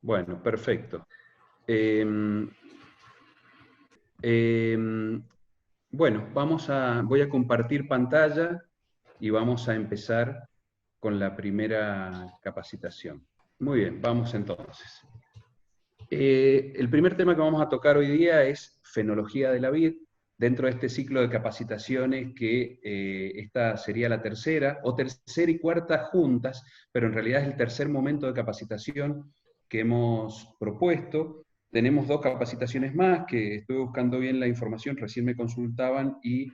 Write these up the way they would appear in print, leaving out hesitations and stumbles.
Bueno, perfecto. Em, em, bueno, voy a compartir pantalla y vamos a empezar con la primera capacitación. Muy bien, vamos entonces. El primer tema que vamos a tocar hoy día es fenología de la vid, dentro de este ciclo de capacitaciones que esta sería la tercera, o tercera y cuarta juntas, pero en realidad es el tercer momento de capacitación que hemos propuesto. Tenemos dos capacitaciones más, que estuve buscando bien la información, recién me consultaban y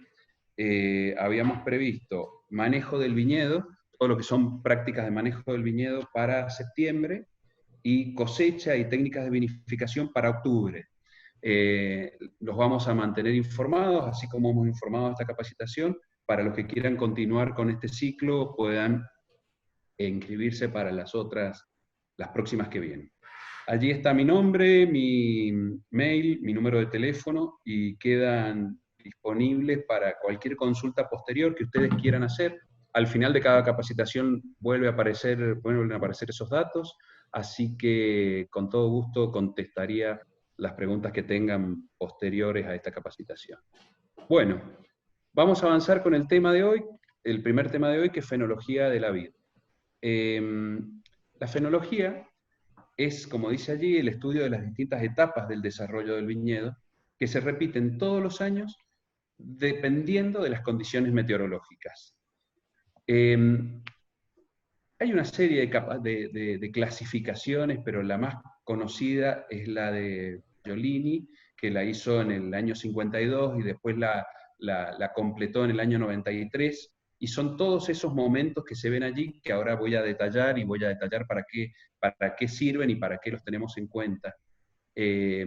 habíamos previsto manejo del viñedo, todo lo que son prácticas de manejo del viñedo para septiembre, y cosecha y técnicas de vinificación para octubre. Los vamos a mantener informados, así como hemos informado esta capacitación. Para los que quieran continuar con este ciclo, puedan inscribirse para las próximas que vienen. Allí está mi nombre, mi mail, mi número de teléfono, y quedan disponibles para cualquier consulta posterior que ustedes quieran hacer. Al final de cada capacitación vuelven a aparecer esos datos, así que con todo gusto contestaría las preguntas que tengan posteriores a esta capacitación. Bueno, vamos a avanzar con el tema de hoy, el primer tema de hoy, que es fenología de la vid. La fenología es, como dice allí, el estudio de las distintas etapas del desarrollo del viñedo, que se repiten todos los años dependiendo de las condiciones meteorológicas. Eh, Hay una serie de clasificaciones, pero la más conocida es la de Giolini, que la hizo en el año 52 y después la completó en el año 93. Y son todos esos momentos que se ven allí que ahora voy a detallar, y voy a detallar para qué sirven y para qué los tenemos en cuenta. Eh,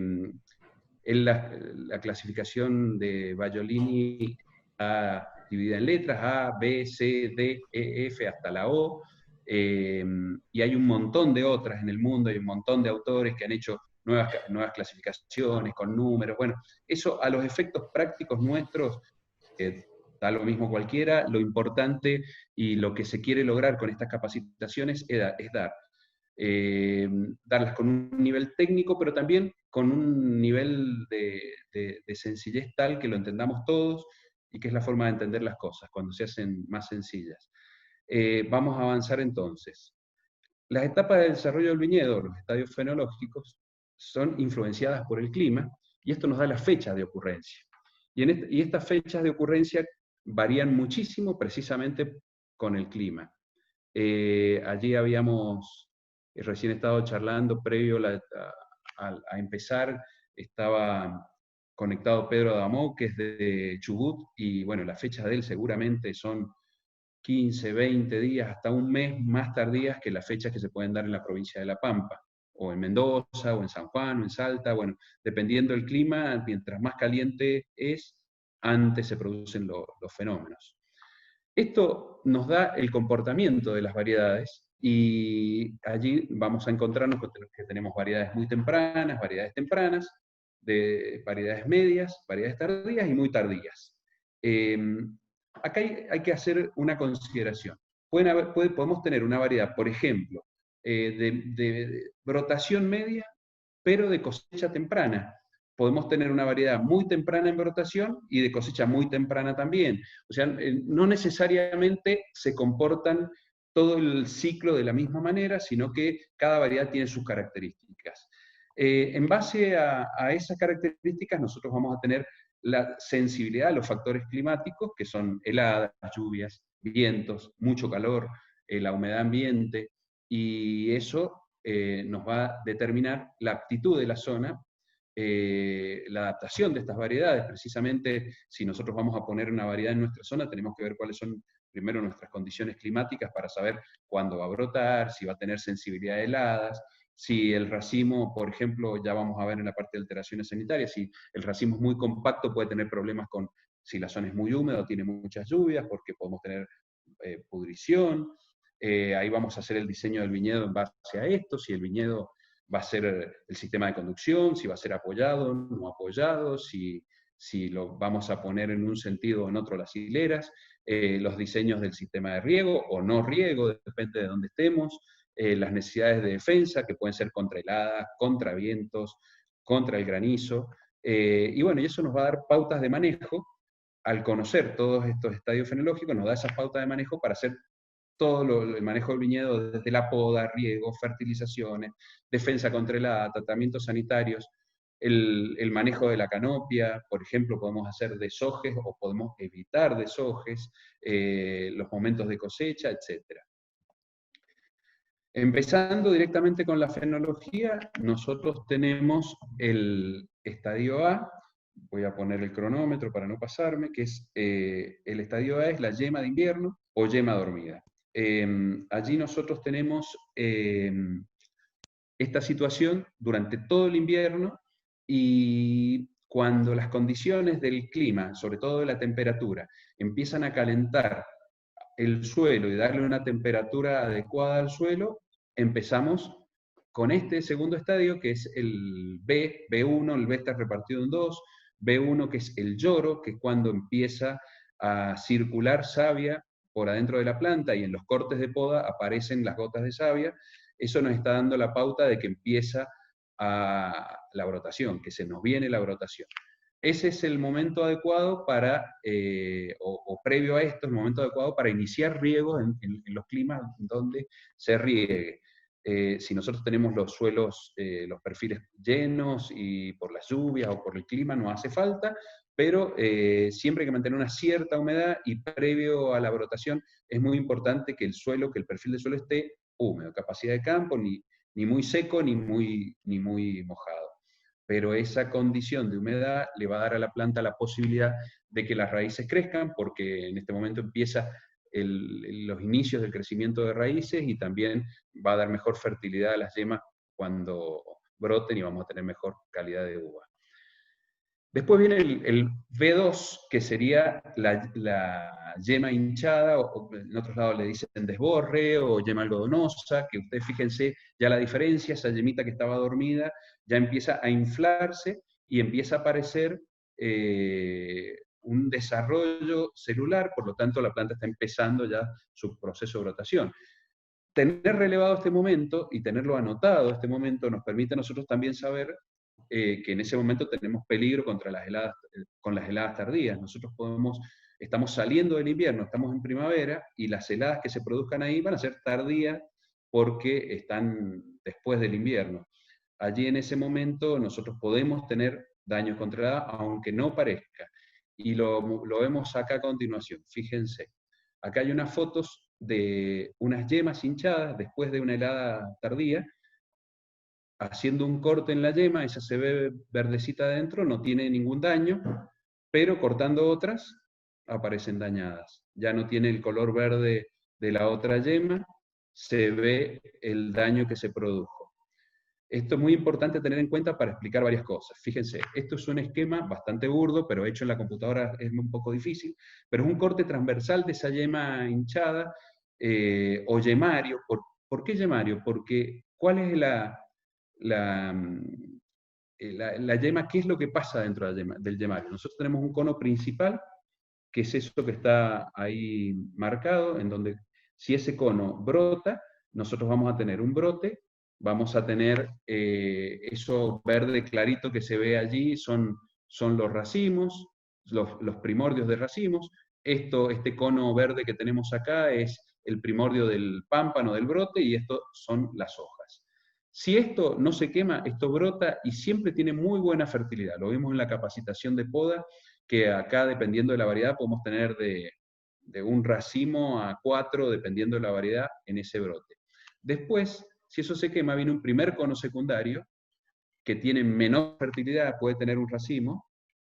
en la clasificación de Bajolini está dividida en letras: A, B, C, D, E, F, hasta la O. Y hay un montón de otras en el mundo, hay un montón de autores que han hecho nuevas clasificaciones con números. Bueno, eso a los efectos prácticos nuestros da lo mismo cualquiera. Lo importante y lo que se quiere lograr con estas capacitaciones es darlas con un nivel técnico, pero también con un nivel de sencillez tal que lo entendamos todos, y que es la forma de entender las cosas cuando se hacen más sencillas. Vamos a avanzar entonces. Las etapas de desarrollo del viñedo, los estadios fenológicos, son influenciadas por el clima, y esto nos da las fechas de ocurrencia. Y estas fechas de ocurrencia varían muchísimo precisamente con el clima. Allí habíamos recién estado charlando, previo a empezar, estaba conectado Pedro Adamó, que es de Chubut, y bueno, las fechas de él seguramente son 15, 20 días, hasta un mes más tardías que las fechas que se pueden dar en la provincia de La Pampa, o en Mendoza, o en San Juan, o en Salta. Bueno, dependiendo del clima, mientras más caliente es, antes se producen los fenómenos. Esto nos da el comportamiento de las variedades, y allí vamos a encontrarnos que tenemos variedades muy tempranas, variedades medias, variedades tardías y muy tardías. Eh, Acá hay que hacer una consideración. Podemos tener una variedad, por ejemplo, de brotación media, pero de cosecha temprana. Podemos tener una variedad muy temprana en brotación y de cosecha muy temprana también. O sea, no necesariamente se comportan todo el ciclo de la misma manera, sino que cada variedad tiene sus características. En base a esas características, nosotros vamos a tener la sensibilidad a los factores climáticos, que son heladas, lluvias, vientos, mucho calor, la humedad ambiente, y eso nos va a determinar la aptitud de la zona, la adaptación de estas variedades. Precisamente, si nosotros vamos a poner una variedad en nuestra zona, tenemos que ver cuáles son primero nuestras condiciones climáticas para saber cuándo va a brotar, si va a tener sensibilidad a heladas, si el racimo, por ejemplo, ya vamos a ver en la parte de alteraciones sanitarias, si el racimo es muy compacto, puede tener problemas con si la zona es muy húmeda o tiene muchas lluvias, porque podemos tener pudrición. Ahí vamos a hacer el diseño del viñedo en base a esto: si el viñedo va a ser el sistema de conducción, si va a ser apoyado, no apoyado, si lo vamos a poner en un sentido o en otro las hileras, los diseños del sistema de riego o no riego, depende de dónde estemos, las necesidades de defensa, que pueden ser contra heladas, contra vientos, contra el granizo, y bueno, y eso nos va a dar pautas de manejo. Al conocer todos estos estadios fenológicos, nos da esas pautas de manejo para hacer todo el manejo del viñedo, desde la poda, riego, fertilizaciones, defensa contra helada, tratamientos sanitarios, el manejo de la canopia, por ejemplo, podemos hacer deshojes o podemos evitar deshojes, los momentos de cosecha, etc. Empezando directamente con la fenología, nosotros tenemos el estadio A, voy a poner el cronómetro para no pasarme, que es el estadio A es la yema de invierno o yema dormida. Allí nosotros tenemos esta situación durante todo el invierno, y cuando las condiciones del clima, sobre todo de la temperatura, empiezan a calentar el suelo y darle una temperatura adecuada al suelo, empezamos con este segundo estadio, que es el B, B1, el B está repartido en dos, B1 que es el lloro, que es cuando empieza a circular savia por adentro de la planta y en los cortes de poda aparecen las gotas de savia. Eso nos está dando la pauta de que empieza la brotación, que se nos viene la brotación. Ese es el momento adecuado para, o previo a esto, el momento adecuado para iniciar riegos en los climas donde se riegue. Si nosotros tenemos los suelos, los perfiles llenos y por las lluvias o por el clima no hace falta, pero siempre hay que mantener una cierta humedad, y previo a la brotación es muy importante que el suelo, que el perfil del suelo esté húmedo, capacidad de campo, ni muy seco ni muy mojado. Pero esa condición de humedad le va a dar a la planta la posibilidad de que las raíces crezcan, porque en este momento empieza los inicios del crecimiento de raíces, y también va a dar mejor fertilidad a las yemas cuando broten y vamos a tener mejor calidad de uva. Después viene el V2, que sería la yema hinchada, o en otros lados le dicen desborre, o yema algodonosa, que ustedes fíjense ya la diferencia, esa yemita que estaba dormida ya empieza a inflarse y empieza a aparecer un desarrollo celular, por lo tanto la planta está empezando ya su proceso de brotación. Tener relevado este momento y tenerlo anotado este momento nos permite a nosotros también saber que en ese momento tenemos peligro contra las heladas, con las heladas tardías. Nosotros estamos saliendo del invierno, estamos en primavera, y las heladas que se produzcan ahí van a ser tardías porque están después del invierno. Allí en ese momento nosotros podemos tener daños contra la helada, aunque no parezca. Y lo vemos acá a continuación, fíjense. Acá hay unas fotos de unas yemas hinchadas después de una helada tardía, haciendo un corte en la yema, esa se ve verdecita adentro, no tiene ningún daño, pero cortando otras aparecen dañadas. Ya no tiene el color verde de la otra yema, se ve el daño que se produjo. Esto es muy importante tener en cuenta para explicar varias cosas. Fíjense, esto es un esquema bastante burdo, pero hecho en la computadora es un poco difícil, pero es un corte transversal de esa yema hinchada, o yemario. ¿Por qué yemario? Porque ¿cuál es la yema? ¿Qué es lo que pasa dentro del yemario? Nosotros tenemos un cono principal, que es eso que está ahí marcado, en donde si ese cono brota, nosotros vamos a tener un brote, vamos a tener eso verde clarito que se ve allí, son los racimos, los primordios de racimos. Este cono verde que tenemos acá es el primordio del pámpano, del brote, y esto son las hojas. Si esto no se quema, esto brota y siempre tiene muy buena fertilidad. Lo vimos en la capacitación de poda, que acá, dependiendo de la variedad, podemos tener de un racimo a 4, dependiendo de la variedad, en ese brote. Después, si eso se quema, viene un primer cono secundario, que tiene menor fertilidad, puede tener un racimo,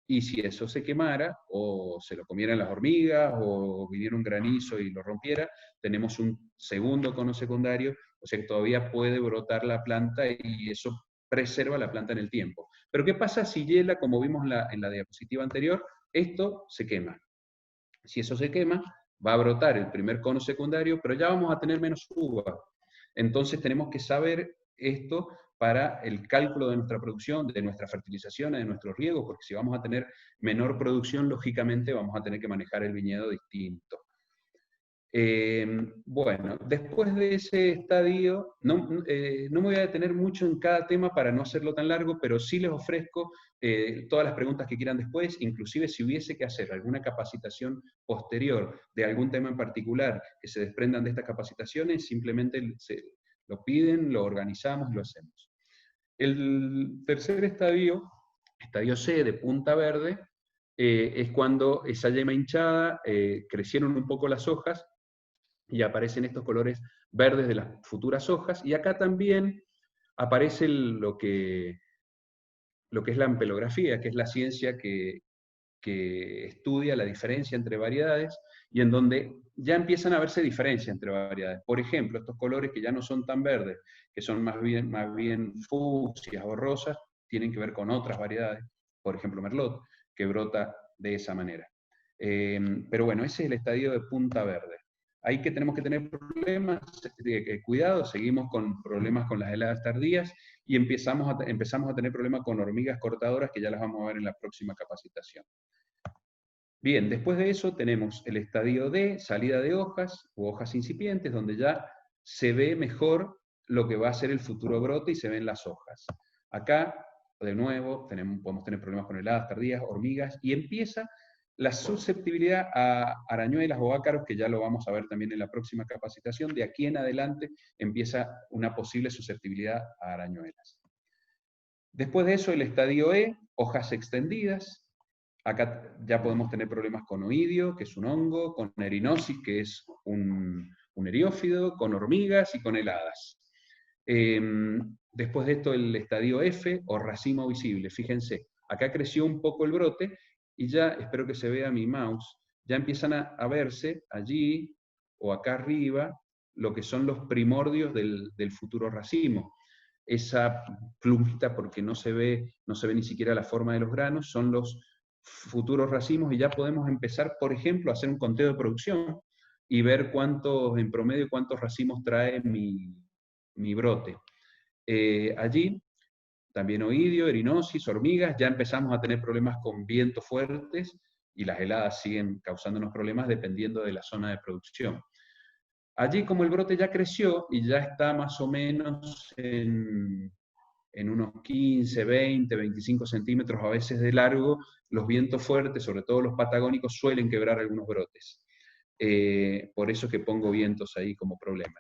y si eso se quemara, o se lo comieran las hormigas, o viniera un granizo y lo rompiera, tenemos un segundo cono secundario, o sea que todavía puede brotar la planta, y eso preserva la planta en el tiempo. Pero ¿qué pasa si hiela, como vimos en la diapositiva anterior? Esto se quema. Si eso se quema, va a brotar el primer cono secundario, pero ya vamos a tener menos uva. Entonces tenemos que saber esto para el cálculo de nuestra producción, de nuestra fertilización, de nuestros riegos, porque si vamos a tener menor producción, lógicamente vamos a tener que manejar el viñedo distinto. Bueno, después de ese estadio, no me voy a detener mucho en cada tema para no hacerlo tan largo, pero sí les ofrezco todas las preguntas que quieran después, inclusive si hubiese que hacer alguna capacitación posterior de algún tema en particular que se desprendan de estas capacitaciones, simplemente lo piden, lo organizamos y lo hacemos. El tercer estadio, estadio C de Punta Verde, es cuando esa yema hinchada, crecieron un poco las hojas, y aparecen estos colores verdes de las futuras hojas, y acá también aparece lo que es la ampelografía, que es la ciencia que estudia la diferencia entre variedades, y en donde ya empiezan a verse diferencias entre variedades. Por ejemplo, estos colores que ya no son tan verdes, que son más bien fucsias o rosas, tienen que ver con otras variedades, por ejemplo Merlot, que brota de esa manera. Pero bueno, ese es el estadio de Punta Verde. Ahí que tenemos que tener problemas, cuidado, seguimos con problemas con las heladas tardías y empezamos a tener problemas con hormigas cortadoras, que ya las vamos a ver en la próxima capacitación. Bien, después de eso tenemos el estadio D, salida de hojas o hojas incipientes, donde ya se ve mejor lo que va a ser el futuro brote y se ven las hojas. Acá, de nuevo, podemos tener problemas con heladas tardías, hormigas, y empieza la susceptibilidad a arañuelas o ácaros, que ya lo vamos a ver también en la próxima capacitación. De aquí en adelante empieza una posible susceptibilidad a arañuelas. Después de eso, el estadio E, hojas extendidas. Acá ya podemos tener problemas con oidio, que es un hongo, con erinosis, que es un eriófido, con hormigas y con heladas. Después de esto, el estadio F, o racimo visible. Fíjense, acá creció un poco el brote, y ya, espero que se vea mi mouse, ya empiezan a verse allí, o acá arriba, lo que son los primordios del futuro racimo. Esa plumita, porque no se ve ni siquiera la forma de los granos, son los futuros racimos, y ya podemos empezar, por ejemplo, a hacer un conteo de producción y ver en promedio, cuántos racimos trae mi brote. Allí, también oidio, erinosis, hormigas, ya empezamos a tener problemas con vientos fuertes, y las heladas siguen causándonos problemas dependiendo de la zona de producción. Allí, como el brote ya creció y ya está más o menos en unos 15, 20, 25 centímetros a veces de largo, los vientos fuertes, sobre todo los patagónicos, suelen quebrar algunos brotes. Por eso que pongo vientos ahí como problema.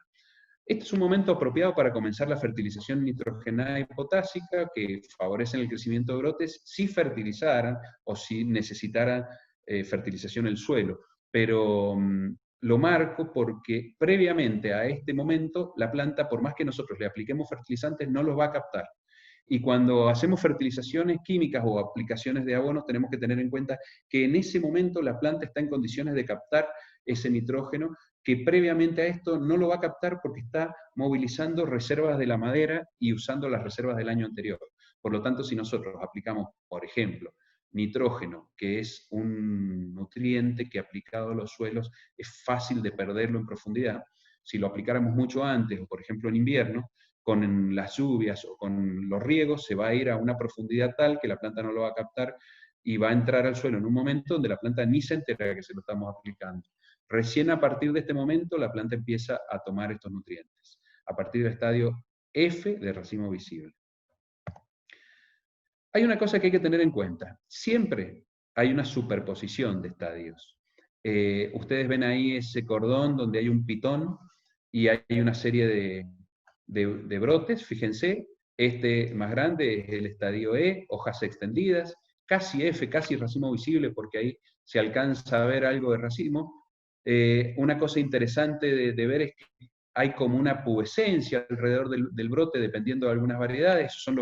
Este es un momento apropiado para comenzar la fertilización nitrogenada y potásica, que favorecen el crecimiento de brotes si fertilizaran o si necesitaran fertilización el suelo. Pero lo marco porque previamente a este momento la planta, por más que nosotros le apliquemos fertilizantes, no los va a captar. Y cuando hacemos fertilizaciones químicas o aplicaciones de abonos, tenemos que tener en cuenta que en ese momento la planta está en condiciones de captar ese nitrógeno, que previamente a esto no lo va a captar porque está movilizando reservas de la madera y usando las reservas del año anterior. Por lo tanto, si nosotros aplicamos, por ejemplo, nitrógeno, que es un nutriente que aplicado a los suelos es fácil de perderlo en profundidad, si lo aplicáramos mucho antes, o por ejemplo en invierno, con las lluvias o con los riegos, se va a ir a una profundidad tal que la planta no lo va a captar y va a entrar al suelo en un momento donde la planta ni se entera que se lo estamos aplicando. Recién a partir de este momento la planta empieza a tomar estos nutrientes, a partir del estadio F de racimo visible. Hay una cosa que hay que tener en cuenta. Siempre hay una superposición de estadios. Ustedes ven ahí ese cordón donde hay un pitón y hay una serie de brotes. Fíjense, este más grande es el estadio E, hojas extendidas, casi F, casi racimo visible, porque ahí se alcanza a ver algo de racimo. Una cosa interesante de ver es que hay como una pubescencia alrededor del brote, dependiendo de algunas variedades. Son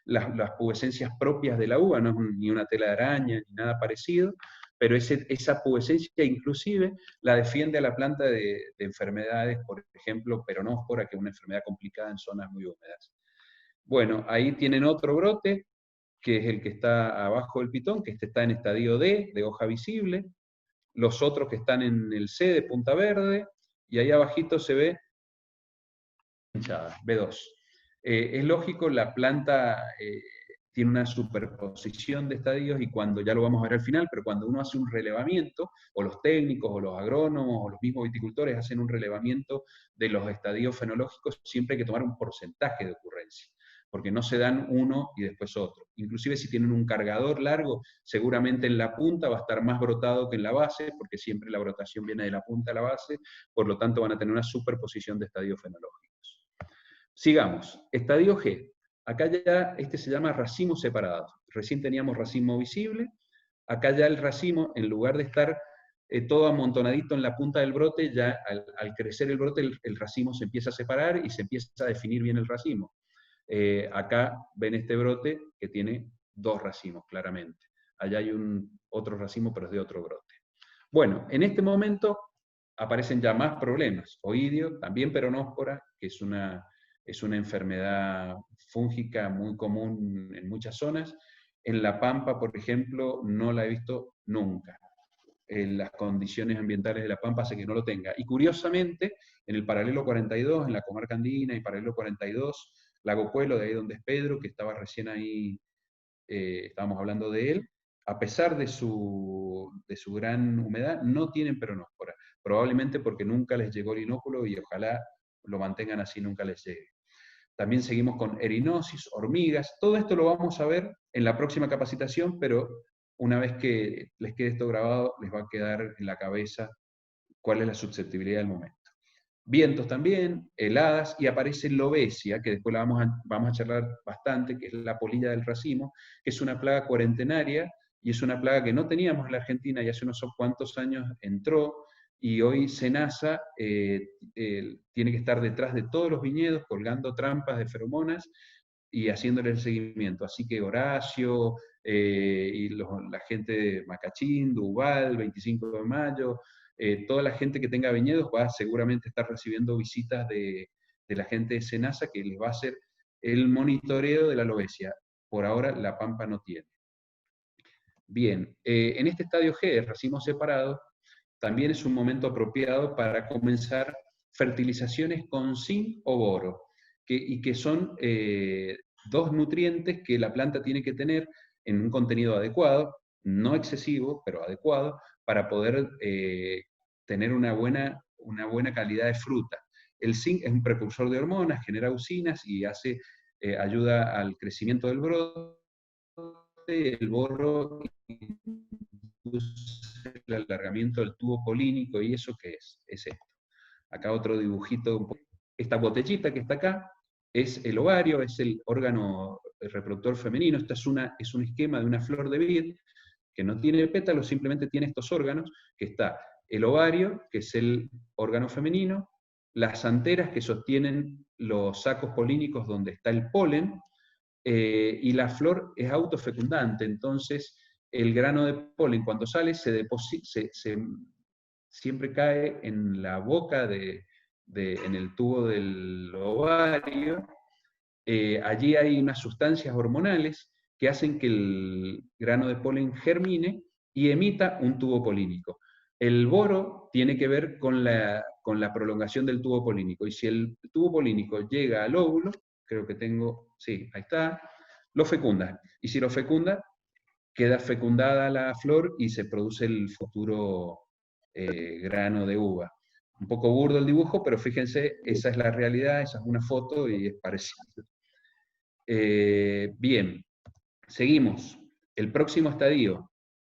las pubescencias propias de la uva, no es ni una tela de araña ni nada parecido, pero esa pubescencia inclusive la defiende a la planta de enfermedades, por ejemplo, peronóspora, que es una enfermedad complicada en zonas muy húmedas. Bueno, ahí tienen otro brote, que es el que está abajo del pitón, que este está en estadio D, de hoja visible, los otros que están en el C de punta verde, y ahí abajito se ve hinchada, B2. Es lógico, la planta tiene una superposición de estadios, y cuando, ya lo vamos a ver al final, pero cuando uno hace un relevamiento, o los técnicos, o los agrónomos, o los mismos viticultores hacen un relevamiento de los estadios fenológicos, siempre hay que tomar un porcentaje de ocurrencia, porque no se dan uno y después otro. Inclusive si tienen un cargador largo, seguramente en la punta va a estar más brotado que en la base, porque siempre la brotación viene de la punta a la base, por lo tanto van a tener una superposición de estadios fenológicos. Sigamos, estadio G. Acá ya este se llama racimos separados. Recién teníamos racimo visible, acá ya el racimo, en lugar de estar todo amontonadito en la punta del brote, ya al crecer el brote el racimo se empieza a separar y se empieza a definir bien el racimo. Acá ven este brote que tiene 2 racimos, claramente. Allá hay otro racimo, pero es de otro brote. Bueno, en este momento aparecen ya más problemas. Oidio, también peronóspora, que es una enfermedad fúngica muy común en muchas zonas. En La Pampa, por ejemplo, no la he visto nunca. Las condiciones ambientales de La Pampa hace que no lo tenga. Y curiosamente, en el paralelo 42, en la comarca andina y paralelo 42, Lago Puelo, de ahí donde es Pedro, que estaba recién ahí, estábamos hablando de él, a pesar de su gran humedad, no tienen peronóspora. Probablemente porque nunca les llegó el inóculo y ojalá lo mantengan así, nunca les llegue. También seguimos con erinosis, hormigas. Todo esto lo vamos a ver en la próxima capacitación, pero una vez que les quede esto grabado, les va a quedar en la cabeza cuál es la susceptibilidad del momento. Vientos también, heladas, y aparece lobesia, que después la vamos a charlar bastante, que es la polilla del racimo, que es una plaga cuarentenaria, y es una plaga que no teníamos en la Argentina, y hace unos cuantos años entró, y hoy SENASA tiene que estar detrás de todos los viñedos, colgando trampas de feromonas, y haciéndole el seguimiento. Así que Horacio, y la gente de Macachín, Duval, 25 de mayo, toda la gente que tenga viñedos va a seguramente estar recibiendo visitas de la gente de SENASA, que les va a hacer el monitoreo de la lobesia. Por ahora La Pampa no tiene. Bien, en este estadio G, de racimos separados, también es un momento apropiado para comenzar fertilizaciones con zinc o boro, y que son 2 nutrientes que la planta tiene que tener en un contenido adecuado, no excesivo, pero adecuado, para poder tener una buena calidad de fruta. El zinc es un precursor de hormonas, genera auxinas y ayuda al crecimiento del brote. El boro el alargamiento del tubo polínico, y eso ¿qué es? Es esto. Acá otro dibujito. Esta botellita que está acá es el ovario, es el órgano reproductor femenino. Esta es un esquema de una flor de vid que no tiene pétalos, simplemente tiene estos órganos, que está el ovario, que es el órgano femenino, las anteras que sostienen los sacos polínicos donde está el polen, y la flor es autofecundante, entonces el grano de polen cuando sale siempre cae en la boca, en el tubo del ovario. Allí hay unas sustancias hormonales que hacen que el grano de polen germine y emita un tubo polínico. El boro tiene que ver con la prolongación del tubo polínico, y si el tubo polínico llega al óvulo, creo que tengo, sí, ahí está, lo fecunda. Y si lo fecunda, queda fecundada la flor y se produce el futuro grano de uva. Un poco burdo el dibujo, pero fíjense, esa es la realidad, esa es una foto y es parecido. Bien, seguimos. El próximo estadio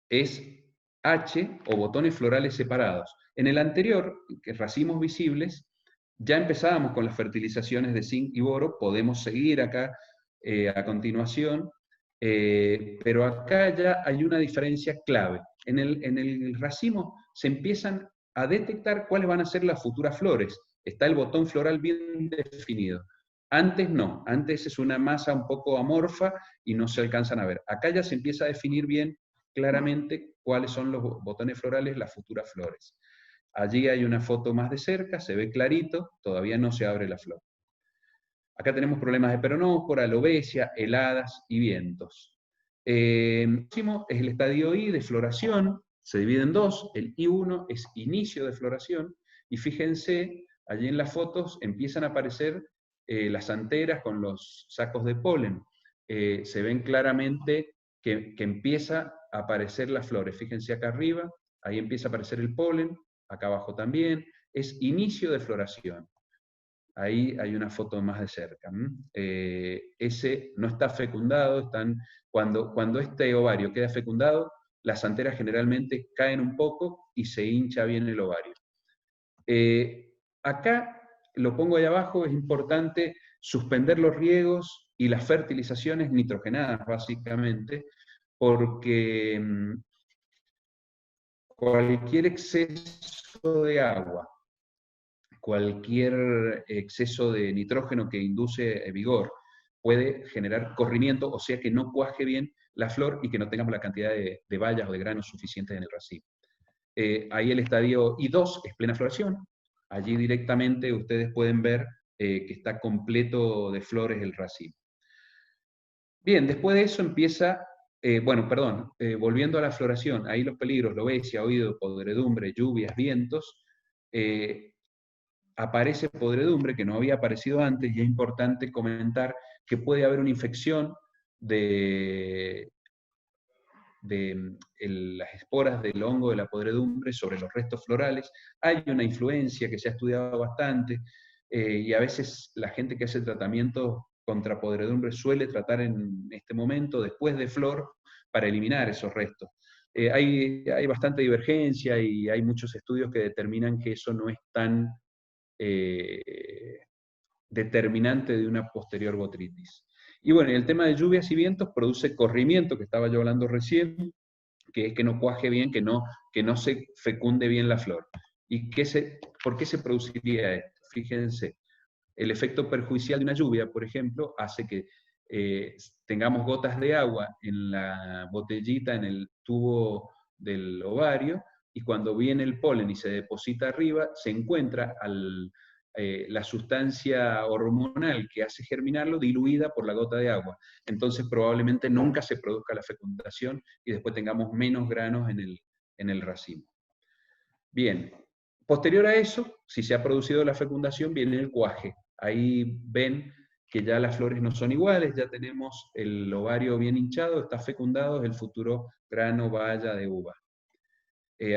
es H, o botones florales separados. En el anterior, que racimos visibles, ya empezábamos con las fertilizaciones de zinc y boro, podemos seguir acá a continuación, pero acá ya hay una diferencia clave. En el racimo se empiezan a detectar cuáles van a ser las futuras flores. Está el botón floral bien definido. Antes no, antes es una masa un poco amorfa y no se alcanzan a ver. Acá ya se empieza a definir bien claramente cuáles son los botones florales, las futuras flores. Allí hay una foto más de cerca, se ve clarito, todavía no se abre la flor. Acá tenemos problemas de peronóspora, lobesia, heladas y vientos. El próximo es el estadio I de floración, se divide en 2, el I1 es inicio de floración, y fíjense, allí en las fotos empiezan a aparecer las anteras con los sacos de polen. se ven claramente que empieza a aparecer las flores. Fíjense acá arriba, ahí empieza a aparecer el polen, acá abajo también, es inicio de floración. Ahí hay una foto más de cerca. Ese no está fecundado, cuando este ovario queda fecundado, las anteras generalmente caen un poco y se hincha bien el ovario. Acá, lo pongo ahí abajo, es importante suspender los riegos y las fertilizaciones nitrogenadas, básicamente, porque cualquier exceso de agua, cualquier exceso de nitrógeno que induce vigor, puede generar corrimiento, o sea que no cuaje bien la flor y que no tengamos la cantidad de bayas o de granos suficientes en el racimo. Ahí el estadio I2 es plena floración. Allí directamente ustedes pueden ver que está completo de flores el racimo. Bien, después de eso empieza, volviendo a la floración, ahí los peligros, lobesia, oído, podredumbre, lluvias, vientos, aparece podredumbre que no había aparecido antes, y es importante comentar que puede haber una infección de las esporas del hongo de la podredumbre sobre los restos florales. Hay una influencia que se ha estudiado bastante, y a veces la gente que hace tratamientos contra podredumbre suele tratar en este momento, después de flor, para eliminar esos restos. Hay bastante divergencia y hay muchos estudios que determinan que eso no es tan determinante de una posterior botrytis. Y bueno, el tema de lluvias y vientos produce corrimiento, que estaba yo hablando recién, que es que no cuaje bien, que no se fecunde bien la flor. ¿Y por qué se produciría esto? Fíjense, el efecto perjudicial de una lluvia, por ejemplo, hace que tengamos gotas de agua en la botellita, en el tubo del ovario, y cuando viene el polen y se deposita arriba, se encuentra la sustancia hormonal que hace germinarlo diluida por la gota de agua. Entonces probablemente nunca se produzca la fecundación y después tengamos menos granos en el racimo. Bien, posterior a eso, si se ha producido la fecundación, viene el cuaje. Ahí ven que ya las flores no son iguales, ya tenemos el ovario bien hinchado, está fecundado, es el futuro grano, baya de uva.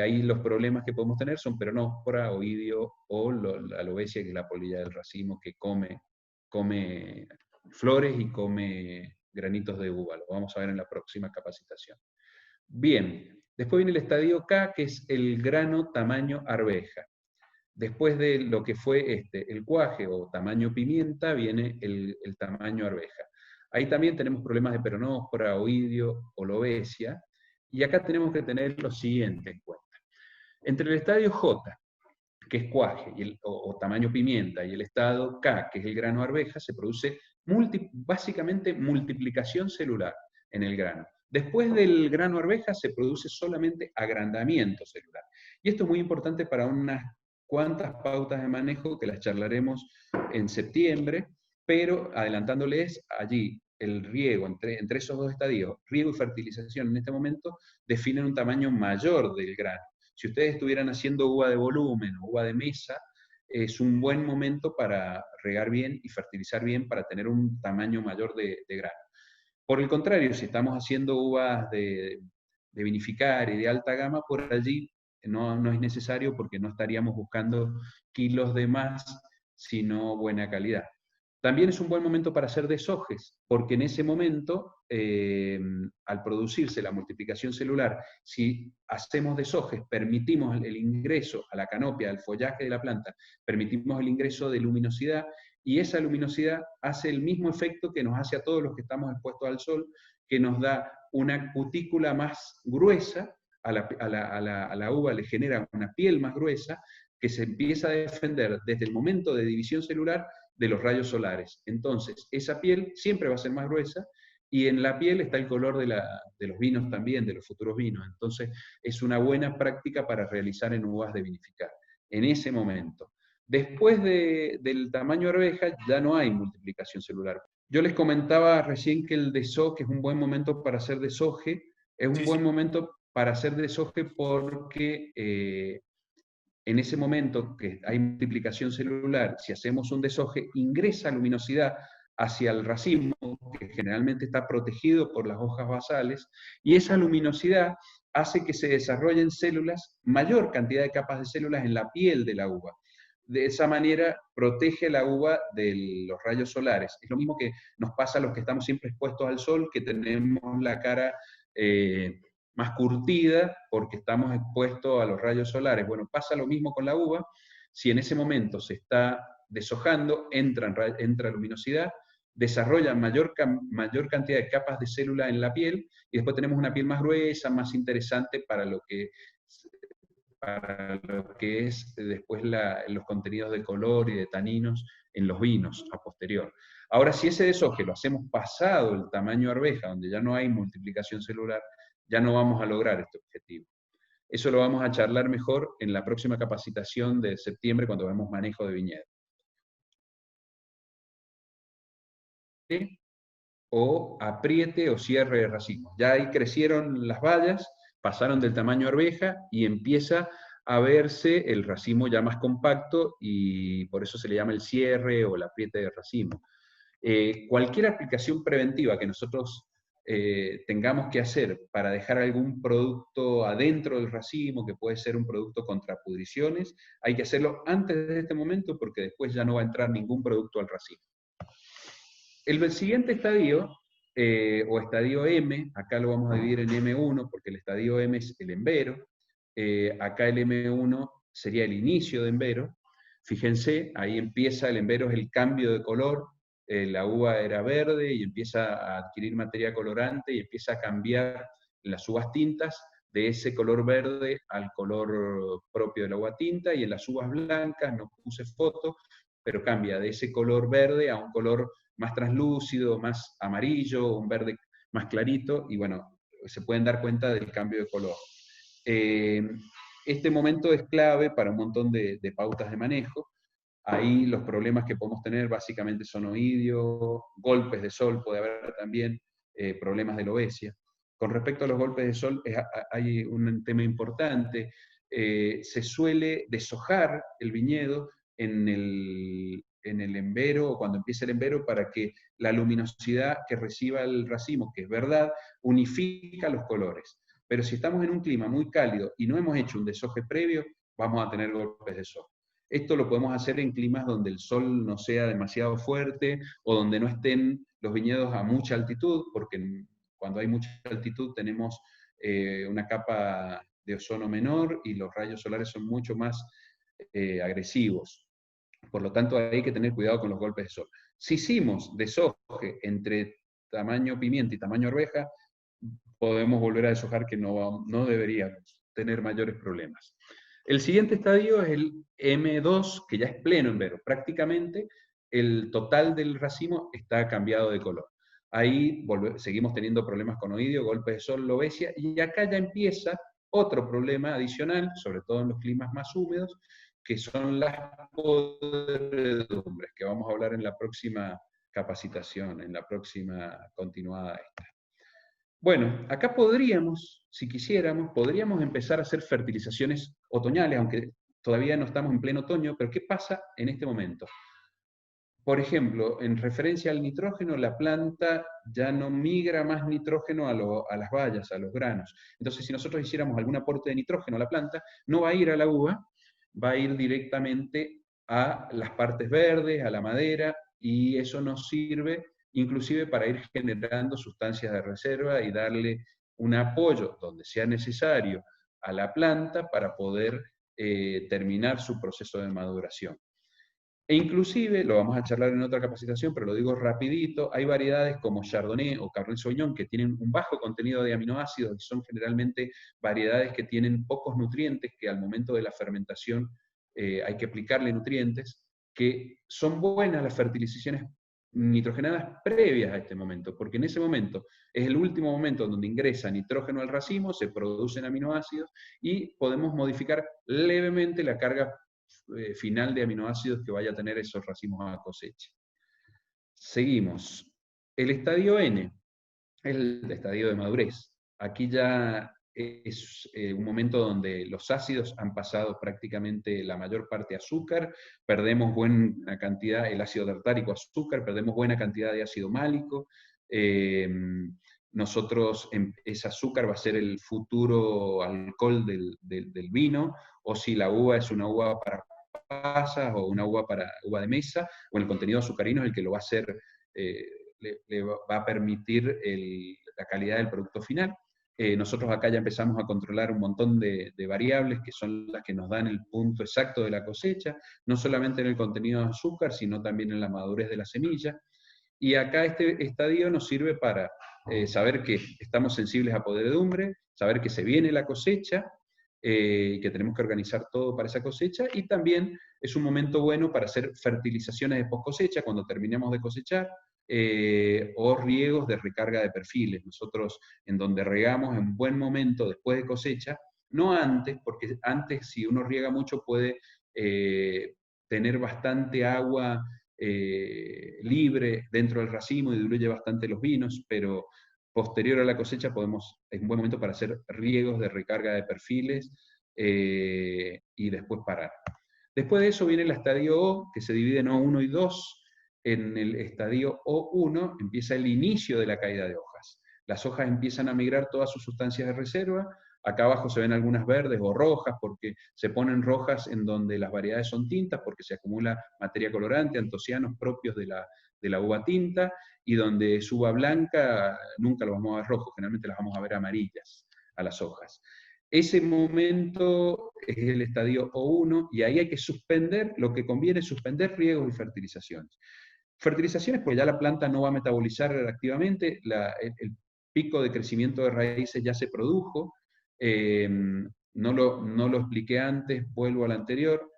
Ahí los problemas que podemos tener son peronóspora, oidio o la lobesia, que es la polilla del racimo, que come flores y come granitos de uva. Lo vamos a ver en la próxima capacitación. Bien, después viene el estadio K, que es el grano tamaño arveja. Después de lo que fue el cuaje o tamaño pimienta, viene el tamaño arveja. Ahí también tenemos problemas de peronóspora, oidio o lobesia, y acá tenemos que tener lo siguiente en cuenta. Entre el estadio J, que es cuaje, o tamaño pimienta, y el estadio K, que es el grano arveja, se produce básicamente multiplicación celular en el grano. Después del grano arveja se produce solamente agrandamiento celular. Y esto es muy importante para unas cuantas pautas de manejo que las charlaremos en septiembre, pero adelantándoles allí el riego entre esos dos estadios, riego y fertilización en este momento, definen un tamaño mayor del grano. Si ustedes estuvieran haciendo uva de volumen o uva de mesa, es un buen momento para regar bien y fertilizar bien para tener un tamaño mayor de grano. Por el contrario, si estamos haciendo uvas de vinificar y de alta gama, por allí no es necesario, porque no estaríamos buscando kilos de más, sino buena calidad. También es un buen momento para hacer deshojes, porque en ese momento, al producirse la multiplicación celular, si hacemos deshojes, permitimos el ingreso a la canopia, al follaje de la planta, permitimos el ingreso de luminosidad, y esa luminosidad hace el mismo efecto que nos hace a todos los que estamos expuestos al sol, que nos da una cutícula más gruesa, a la uva le genera una piel más gruesa, que se empieza a defender desde el momento de división celular de los rayos solares. Entonces, esa piel siempre va a ser más gruesa, y en la piel está el color de los vinos también, de los futuros vinos. Entonces, es una buena práctica para realizar en uvas de vinificar, en ese momento. Después del tamaño arveja ya no hay multiplicación celular. Yo les comentaba recién que el deshoje es un buen momento para hacer deshoje. Es un buen momento para hacer deshoje porque en ese momento que hay multiplicación celular, si hacemos un deshoje, ingresa luminosidad hacia el racimo, que generalmente está protegido por las hojas basales, y esa luminosidad hace que se desarrollen células, mayor cantidad de capas de células en la piel de la uva. De esa manera protege la uva de los rayos solares. Es lo mismo que nos pasa a los que estamos siempre expuestos al sol, que tenemos la cara más curtida porque estamos expuestos a los rayos solares. Bueno, pasa lo mismo con la uva. Si en ese momento se está deshojando, entra luminosidad, desarrolla mayor cantidad de capas de célula en la piel y después tenemos una piel más gruesa, más interesante para lo que es después los contenidos de color y de taninos en los vinos a posterior. Ahora, si ese deshoje lo hacemos pasado el tamaño arveja, donde ya no hay multiplicación celular, ya no vamos a lograr este objetivo. Eso lo vamos a charlar mejor en la próxima capacitación de septiembre cuando vemos manejo de viñedo. O apriete o cierre de racimos. Ya ahí crecieron las bayas, pasaron del tamaño arveja y empieza a verse el racimo ya más compacto y por eso se le llama el cierre o el apriete de racimo. Cualquier aplicación preventiva que nosotros tengamos que hacer para dejar algún producto adentro del racimo, que puede ser un producto contra pudriciones, hay que hacerlo antes de este momento porque después ya no va a entrar ningún producto al racimo. El siguiente estadio, o estadio M, acá lo vamos a dividir en M1 porque el estadio M es el embero, acá el M1 sería el inicio de embero. Fíjense, ahí empieza el embero, es el cambio de color, la uva era verde y empieza a adquirir materia colorante y empieza a cambiar las uvas tintas de ese color verde al color propio de la uva tinta, y en las uvas blancas, no puse foto, pero cambia de ese color verde a un color más translúcido, más amarillo, un verde más clarito, y bueno, se pueden dar cuenta del cambio de color. Este momento es clave para un montón de pautas de manejo. Ahí los problemas que podemos tener básicamente son oidio, golpes de sol, puede haber también problemas de lobesia. Con respecto a los golpes de sol, hay un tema importante. Se suele deshojar el viñedo en el embero, o cuando empieza el embero, para que la luminosidad que reciba el racimo, que es verdad, unifica los colores. Pero si estamos en un clima muy cálido y no hemos hecho un deshoje previo, vamos a tener golpes de sol. Esto lo podemos hacer en climas donde el sol no sea demasiado fuerte o donde no estén los viñedos a mucha altitud, porque cuando hay mucha altitud tenemos una capa de ozono menor y los rayos solares son mucho más agresivos. Por lo tanto, hay que tener cuidado con los golpes de sol. Si hicimos deshoje entre tamaño pimienta y tamaño arveja, podemos volver a deshojar, que no deberíamos tener mayores problemas. El siguiente estadio es el M2, que ya es pleno embero. Prácticamente el total del racimo está cambiado de color. Ahí seguimos teniendo problemas con oidio, golpes de sol, lobesia, y acá ya empieza otro problema adicional, sobre todo en los climas más húmedos, que son las podredumbres, que vamos a hablar en la próxima capacitación, en la próxima continuada esta. Bueno, acá podríamos, si quisiéramos, podríamos empezar a hacer fertilizaciones otoñales, aunque todavía no estamos en pleno otoño, pero ¿qué pasa en este momento? Por ejemplo, en referencia al nitrógeno, la planta ya no migra más nitrógeno a las bayas, a los granos. Entonces, si nosotros hiciéramos algún aporte de nitrógeno a la planta, no va a ir a la uva, va a ir directamente a las partes verdes, a la madera, y eso nos sirve inclusive para ir generando sustancias de reserva y darle un apoyo donde sea necesario a la planta para poder terminar su proceso de maduración. E inclusive, lo vamos a charlar en otra capacitación, pero lo digo rapidito, hay variedades como Chardonnay o Cabernet Sauvignon que tienen un bajo contenido de aminoácidos y son generalmente variedades que tienen pocos nutrientes, que al momento de la fermentación hay que aplicarle nutrientes, que son buenas las fertilizaciones nitrogenadas previas a este momento, porque en ese momento es el último momento donde ingresa nitrógeno al racimo, se producen aminoácidos y podemos modificar levemente la carga final de aminoácidos que vaya a tener esos racimos a cosecha. Seguimos. El estadio N es el estadio de madurez. Aquí ya es un momento donde los ácidos han pasado prácticamente la mayor parte a azúcar, perdemos buena cantidad, el ácido tartárico azúcar, perdemos buena cantidad de ácido málico. Nosotros, ese azúcar va a ser el futuro alcohol del vino, o si la uva es una uva para pasas o una uva para uva de mesa, o el contenido azucarino es el que lo va a hacer, le va a permitir la calidad del producto final. Nosotros acá ya empezamos a controlar un montón de variables que son las que nos dan el punto exacto de la cosecha, no solamente en el contenido de azúcar, sino también en la madurez de la semilla. Y acá este estadio nos sirve para saber que estamos sensibles a podredumbre, saber que se viene la cosecha, que tenemos que organizar todo para esa cosecha, y también es un momento bueno para hacer fertilizaciones de post cosecha cuando terminemos de cosechar, o riegos de recarga de perfiles. Nosotros, en donde regamos en buen momento después de cosecha, no antes, porque antes si uno riega mucho puede tener bastante agua libre dentro del racimo y diluye bastante los vinos, pero posterior a la cosecha es un buen momento para hacer riegos de recarga de perfiles y después parar. Después de eso viene el estadio O, que se divide en O1 y 2. En el estadio O1 empieza el inicio de la caída de hojas. Las hojas empiezan a migrar todas sus sustancias de reserva. Acá abajo se ven algunas verdes o rojas, porque se ponen rojas en donde las variedades son tintas, porque se acumula materia colorante, antocianos propios de la uva tinta, y donde es uva blanca, nunca lo vamos a ver rojo, generalmente las vamos a ver amarillas a las hojas. Ese momento es el estadio O1, y ahí hay que suspender, lo que conviene es suspender riegos y fertilizaciones. Fertilizaciones, pues ya la planta no va a metabolizar activamente, el pico de crecimiento de raíces ya se produjo, no lo expliqué antes, vuelvo al anterior.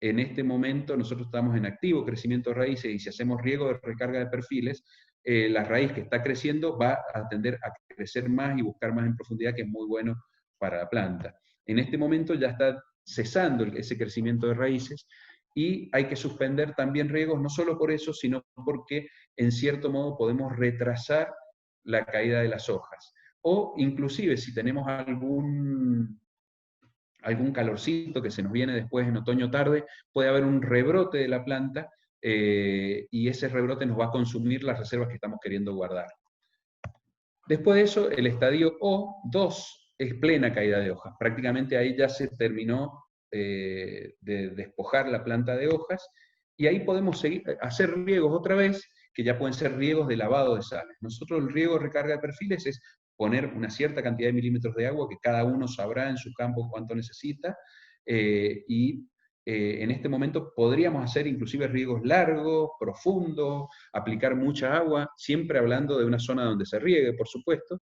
En este momento nosotros estamos en activo crecimiento de raíces, y si hacemos riego de recarga de perfiles, la raíz que está creciendo va a tender a crecer más y buscar más en profundidad, que es muy bueno para la planta. En este momento ya está cesando ese crecimiento de raíces, y hay que suspender también riegos, no solo por eso, sino porque en cierto modo podemos retrasar la caída de las hojas. O inclusive si tenemos algún calorcito que se nos viene después en otoño tarde, puede haber un rebrote de la planta, y ese rebrote nos va a consumir las reservas que estamos queriendo guardar. Después de eso, el estadio O2 es plena caída de hojas. Prácticamente ahí ya se terminó de despojar la planta de hojas, y ahí podemos hacer riegos otra vez, que ya pueden ser riegos de lavado de sales. Nosotros el riego de recarga de perfiles es poner una cierta cantidad de milímetros de agua, que cada uno sabrá en su campo cuánto necesita, en este momento podríamos hacer inclusive riegos largos, profundos, aplicar mucha agua, siempre hablando de una zona donde se riegue, por supuesto,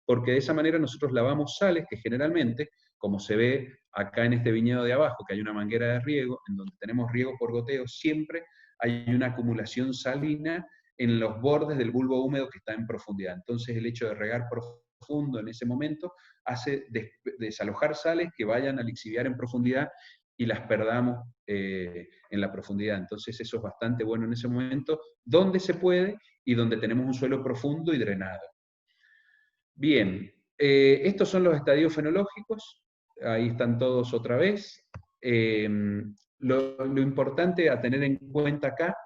porque de esa manera nosotros lavamos sales que generalmente, como se ve acá en este viñedo de abajo, que hay una manguera de riego, en donde tenemos riego por goteo, siempre hay una acumulación salina en los bordes del bulbo húmedo que está en profundidad. Entonces el hecho de regar profundo en ese momento hace desalojar sales que vayan a lixiviar en profundidad y las perdamos en la profundidad. Entonces eso es bastante bueno en ese momento, donde se puede y donde tenemos un suelo profundo y drenado. Bien, estos son los estadios fenológicos, ahí están todos otra vez. Lo importante a tener en cuenta acá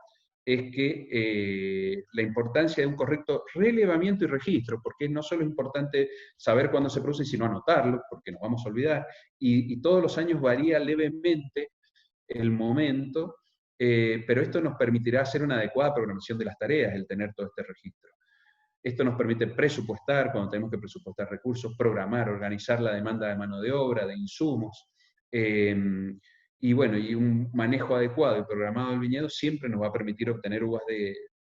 es que la importancia de un correcto relevamiento y registro, porque no solo es importante saber cuándo se produce, sino anotarlo, porque nos vamos a olvidar, y todos los años varía levemente el momento, pero esto nos permitirá hacer una adecuada programación de las tareas, el tener todo este registro. Esto nos permite presupuestar, cuando tenemos que presupuestar recursos, programar, organizar la demanda de mano de obra, de insumos, y bueno, y un manejo adecuado y programado del viñedo siempre nos va a permitir obtener uvas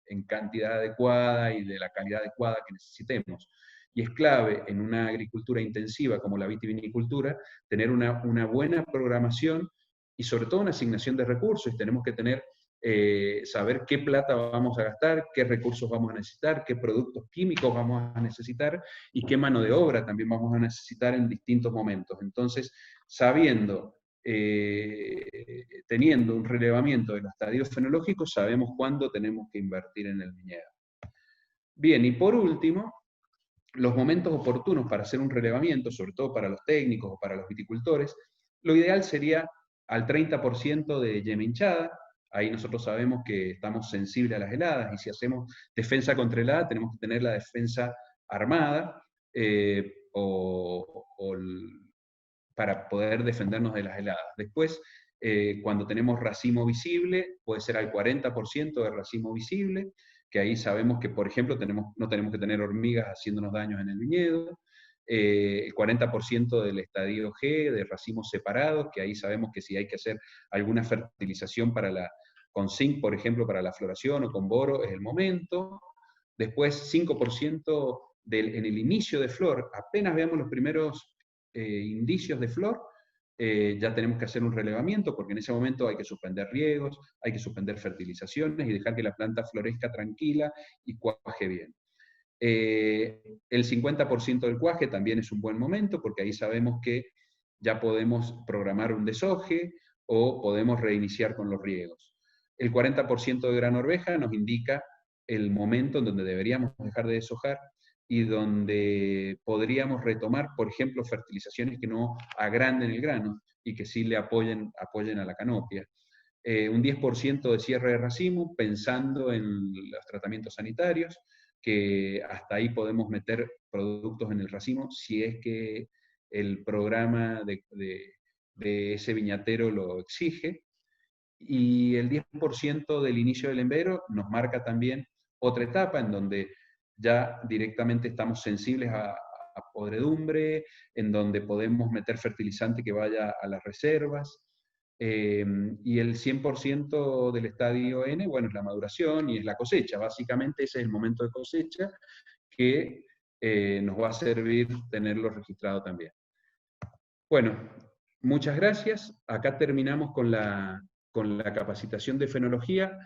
en cantidad adecuada y de la calidad adecuada que necesitemos. Y es clave en una agricultura intensiva como la vitivinicultura tener una buena programación y sobre todo una asignación de recursos. Tenemos que tener saber qué plata vamos a gastar, qué recursos vamos a necesitar, qué productos químicos vamos a necesitar y qué mano de obra también vamos a necesitar en distintos momentos. Entonces, sabiendo, teniendo un relevamiento de los estadios fenológicos, sabemos cuándo tenemos que invertir en el viñedo. Bien, y por último, los momentos oportunos para hacer un relevamiento, sobre todo para los técnicos o para los viticultores, lo ideal sería al 30% de yema hinchada. Ahí nosotros sabemos que estamos sensibles a las heladas, y si hacemos defensa contra helada tenemos que tener la defensa armada, para poder defendernos de las heladas. Después, cuando tenemos racimo visible, puede ser al 40% de racimo visible, que ahí sabemos que, por ejemplo, no tenemos que tener hormigas haciéndonos daños en el viñedo. El 40% del estadio G, de racimos separados, que ahí sabemos que si hay que hacer alguna fertilización con zinc, por ejemplo, para la floración, o con boro, es el momento. Después, 5% en el inicio de flor, apenas veamos los primeros indicios de flor, ya tenemos que hacer un relevamiento, porque en ese momento hay que suspender riegos, hay que suspender fertilizaciones y dejar que la planta florezca tranquila y cuaje bien. El 50% del cuaje también es un buen momento, porque ahí sabemos que ya podemos programar un deshoje o podemos reiniciar con los riegos. El 40% de grano arveja nos indica el momento en donde deberíamos dejar de deshojar y donde podríamos retomar, por ejemplo, fertilizaciones que no agranden el grano y que sí le apoyen a la canopia. Un 10% de cierre de racimo, pensando en los tratamientos sanitarios, que hasta ahí podemos meter productos en el racimo si es que el programa de ese viñatero lo exige. Y el 10% del inicio del embero nos marca también otra etapa en donde ya directamente estamos sensibles a podredumbre, en donde podemos meter fertilizante que vaya a las reservas. Y el 100% del estadio N, bueno, es la maduración y es la cosecha. Básicamente ese es el momento de cosecha que nos va a servir tenerlo registrado también. Bueno, muchas gracias. Acá terminamos con la capacitación de fenología.